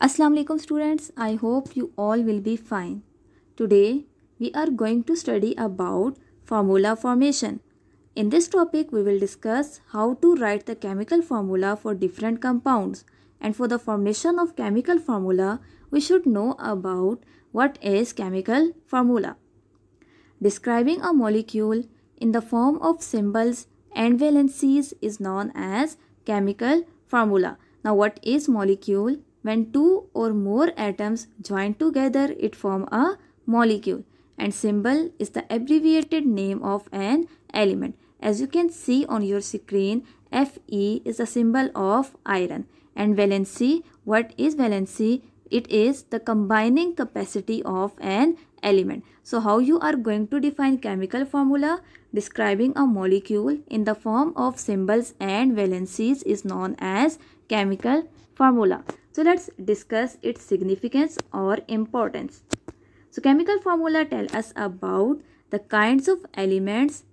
Assalamu alaikum students, I hope you all will be fine. Today we are going to study about formula formation. In this topic we will discuss how to write the chemical formula for different compounds, and for the formation of chemical formula we should know about what is chemical formula. Describing a molecule in the form of symbols and valencies is known as chemical formula. Now what is molecule? When two or more atoms join together, it form a molecule, and symbol is the abbreviated name of an element. As you can see on your screen, Fe is the symbol of iron, and valency, what is valency? It is the combining capacity of an element. So how you are going to define chemical formula? Describing a molecule in the form of symbols and valencies is known as chemical formula. So let's discuss its significance or importance. So chemical formula tell us about the kinds of elements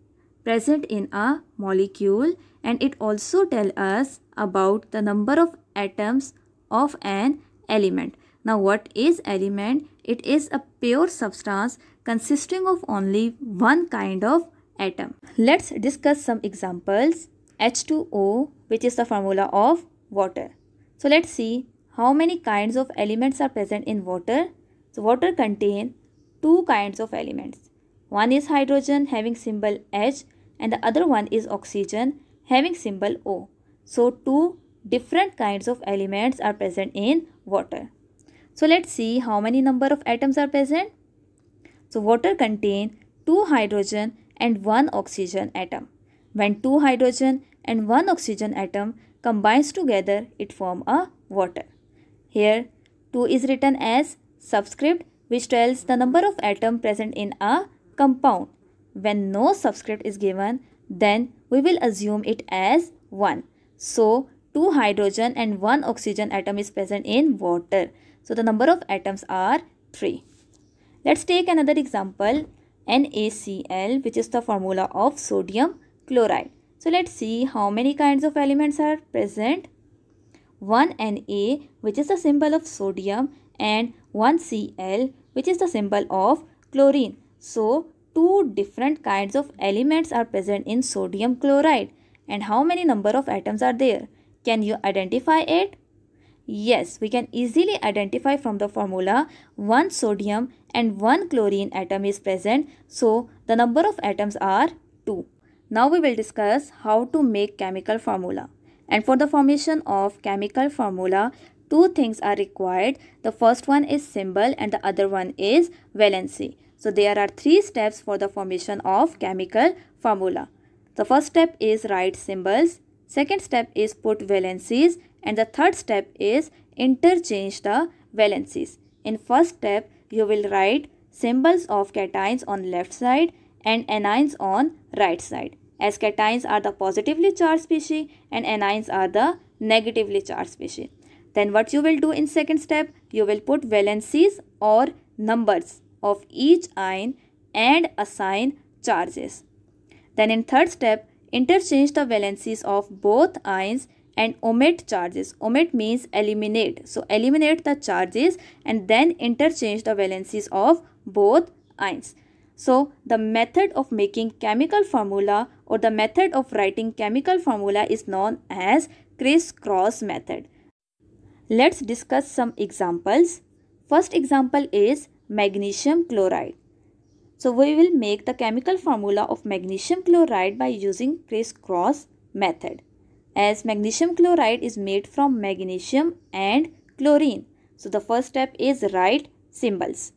present in a molecule, and it also tell us about the number of atoms of an element. Now what is element? It is a pure substance consisting of only one kind of atom. Let's discuss some examples. H2O, which is the formula of water. So let's see how many kinds of elements are present in water. So water contain two kinds of elements. One is hydrogen having symbol H, and the other one is oxygen having symbol O. So two different kinds of elements are present in water. So let's see how many number of atoms are present. So water contain two hydrogen and one oxygen atom. When two hydrogen and one oxygen atom combines together, it form a water. Here 2 is written as subscript, which tells the number of atoms present in a compound. When no subscript is given, then we will assume it as 1. So 2 hydrogen and 1 oxygen atom is present in water. So the number of atoms are 3. Let's take another example, NaCl, which is the formula of sodium chloride. So let's see how many kinds of elements are present. One Na, which is the symbol of sodium, and one Cl, which is the symbol of chlorine. So two different kinds of elements are present in sodium chloride. And how many number of atoms are there? Can you identify it? Yes, we can easily identify from the formula. One sodium and one chlorine atom is present. So the number of atoms are 2. Now we will discuss how to make chemical formula. And for the formation of chemical formula, two things are required. The first one is symbol and the other one is valency. So there are 3 steps for the formation of chemical formula. The first step is write symbols. Second step is put valencies. And the third step is interchange the valencies. In first step, you will write symbols of cations on left side and anions on right side, as cations are the positively charged species and anions are the negatively charged species. Then what you will do in second step, you will put valencies or numbers of each ion and assign charges. Then in third step, interchange the valencies of both ions and omit charges. Omit means eliminate. So eliminate the charges and then interchange the valencies of both ions. So the method of making chemical formula or the method of writing chemical formula is known as criss-cross method. Let's discuss some examples. First example is magnesium chloride. So we will make the chemical formula of magnesium chloride by using criss-cross method, as magnesium chloride is made from magnesium and chlorine. So the first step is write symbols.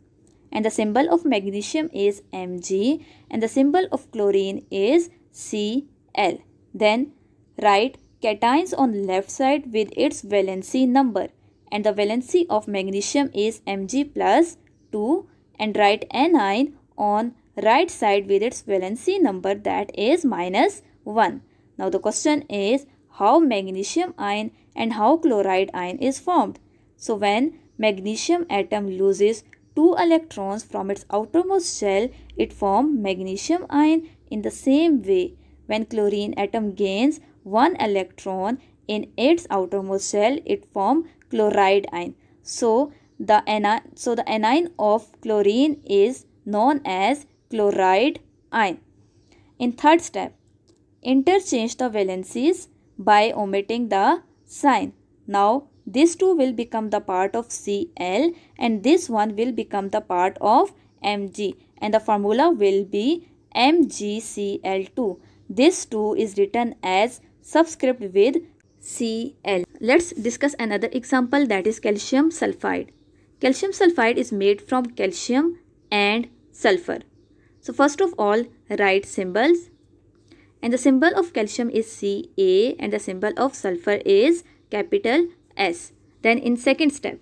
And the symbol of magnesium is Mg and the symbol of chlorine is Cl. Then write cations on left side with its valency number, and the valency of magnesium is Mg plus 2, and write anion on right side with its valency number, that is minus 1. Now the question is how magnesium ion and how chloride ion is formed. So when magnesium atom loses 2 electrons from its outermost shell, it forms magnesium ion. In the same way, when chlorine atom gains 1 electron in its outermost shell, it forms chloride ion. So the anion of chlorine is known as chloride ion. In third step, interchange the valencies by omitting the sign. Now this 2 will become the part of Cl and this one will become the part of Mg, and the formula will be MgCl2. This 2 is written as subscript with Cl. Let's discuss another example, that is calcium sulfide. Calcium sulfide is made from calcium and sulfur. So first of all, write symbols. And the symbol of calcium is Ca and the symbol of sulfur is capital S. Then in second step,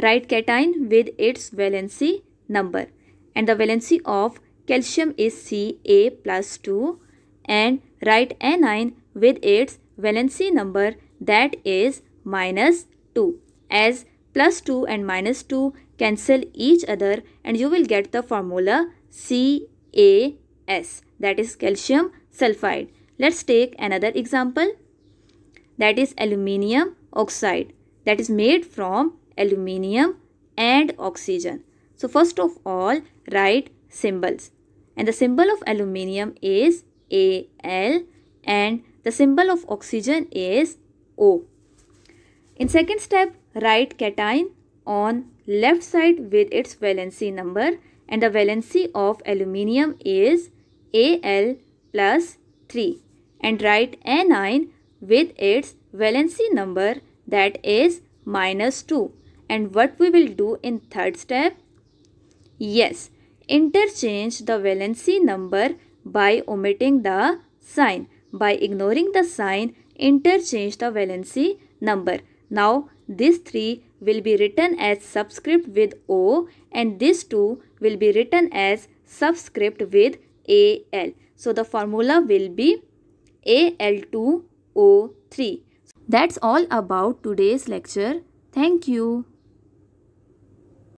write cation with its valency number. And the valency of calcium is Ca plus 2. And write anion with its valency number, that is minus 2. As plus 2 and minus 2 cancel each other and you will get the formula CaS, that is calcium sulfide. Let's take another example, that is aluminium oxide, that is made from aluminium and oxygen. So first of all, write symbols. And the symbol of aluminium is Al and the symbol of oxygen is O. In second step, write cation on left side with its valency number, and the valency of aluminium is Al plus 3, and write anion with its valency number, that is minus 2. And what we will do in third step? Yes, interchange the valency number by omitting the sign. By ignoring the sign, interchange the valency number. Now this 3 will be written as subscript with O and this 2 will be written as subscript with Al. So the formula will be Al2O3. That's all about today's lecture. Thank you.